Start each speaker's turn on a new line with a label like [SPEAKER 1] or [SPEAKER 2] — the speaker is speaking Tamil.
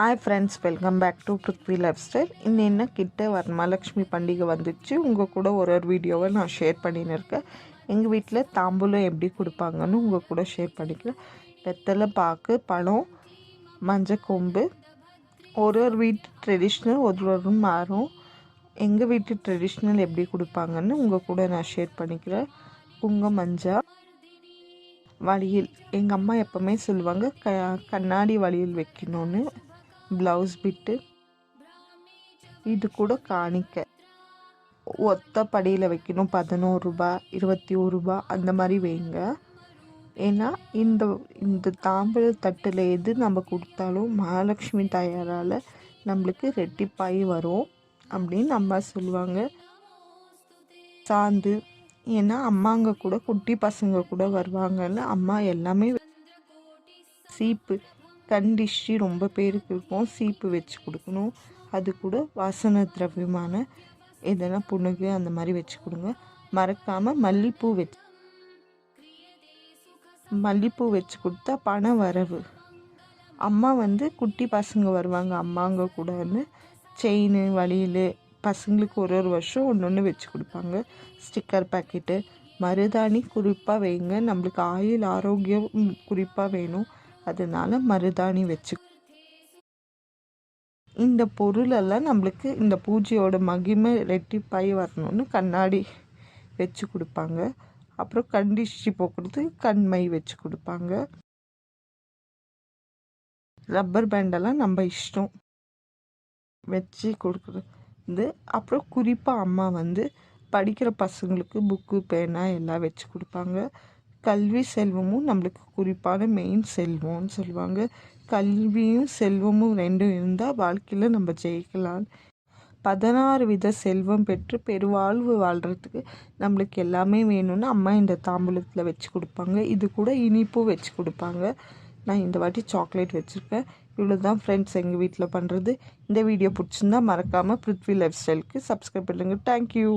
[SPEAKER 1] Hi friends, welcome back to Prithvi lifestyle. இன்னும் கிட்ட வரமகாலட்சுமி பண்டிகை வந்துச்சு. உங்கள் கூட ஒரு வீடியோவை நான் ஷேர் பண்ணின்னு இருக்கேன். எங்கள் வீட்டில் தாம்பூலம் எப்படி கொடுப்பாங்கன்னு உங்கள் கூட ஷேர் பண்ணிக்கிறேன். வெத்தலை பாக்கு, பழம், மஞ்சள் கொம்பு. ஒரு வீட்டு ட்ரெடிஷ்னல் ஒரு மாறும். எங்கள் வீட்டு ட்ரெடிஷ்னல் எப்படி கொடுப்பாங்கன்னு உங்கள் கூட நான் ஷேர் பண்ணிக்கிறேன். குங்குமம், மஞ்சள், வளையல். எங்கள் அம்மா எப்போவுமே சொல்லுவாங்க கண்ணாடி வளையல் வைக்கணும்னு. ப்ளவுஸ் பிட்டு, இது கூட காணிக்க ஒத்த படியில் வைக்கணும். 11 ரூபா, 21 ரூபா அந்த மாதிரி வைங்க. ஏன்னா இந்த தாம்பூல தட்டில் எது நம்ம கொடுத்தாலும் மகாலட்சுமி தாயாரால் நம்மளுக்கு ரெட்டிப்பாய் வரும் அப்படின்னு அம்மா சொல்லுவாங்க. சாந்து, ஏன்னா அம்மாங்க கூட குட்டி பசங்க கூட வருவாங்கன்னு அம்மா எல்லாமே. சீப்பு, கண் திஷ்டி ரொம்ப பேருக்கு இருக்கும். சீப்பு வச்சு கொடுக்கணும். அது கூட வாசனை திரவியமான எதனா புணுகு அந்த மாதிரி வச்சு கொடுங்க. மறக்காமல் மல்லிப்பூ வச்சு கொடுத்தா பண வரவு. அம்மா குட்டி பசங்க வருவாங்க அம்மாங்க கூடன்னு செயின், வளையல் பசங்களுக்கு ஒரு வருஷம் ஒன்று வச்சு கொடுப்பாங்க. ஸ்டிக்கர் பாக்கெட்டு, மருதாணி குறிப்பாக வைங்க. நம்மளுக்கு ஆயுள் ஆரோக்கியம் குறிப்பாக வேணும். அதனால மருதாணி வச்சு. இந்த பொருளெல்லாம் நம்மளுக்கு இந்த பூஜையோட மகிமை ரெட்டிப்பாய் வரணும்னு கண்ணாடி வச்சு கொடுப்பாங்க. அப்புறம் கண்டிஷ்டி போக்குறது கண்மை வச்சு கொடுப்பாங்க. ரப்பர் பேண்டெல்லாம் நம்ம இஷ்டம் வச்சு கொடுக்குறது. அப்புறம் குறிப்பாக அம்மா படிக்கிற பசங்களுக்கு புக்கு, பேனா எல்லாம் வச்சு கொடுப்பாங்க. கல்வி செல்வமும் நம்மளுக்கு குறிப்பான மெயின் செல்வம்னு சொல்லுவாங்க. கல்வியும் செல்வமும் ரெண்டும் இருந்தால் வாழ்க்கையில் நம்ம ஜெயிக்கலாம். 16 வித செல்வம் பெற்று பெருவாழ்வு வாழ்கிறதுக்கு நம்மளுக்கு எல்லாமே வேணும்னு அம்மா இந்த தாம்பூலத்தில் வச்சு கொடுப்பாங்க. இது கூட இனிப்பும் வச்சு கொடுப்பாங்க. நான் இந்த வாட்டி சாக்லேட் வச்சுருக்கேன். இவ்வளோ தான் ஃப்ரெண்ட்ஸ் எங்கள் வீட்டில் பண்ணுறது. இந்த வீடியோ பிடிச்சிருந்தா மறக்காமல் பிருத்வி லைஃப் ஸ்டைலுக்கு சப்ஸ்கிரைப் பண்ணுங்கள். தேங்க்யூ.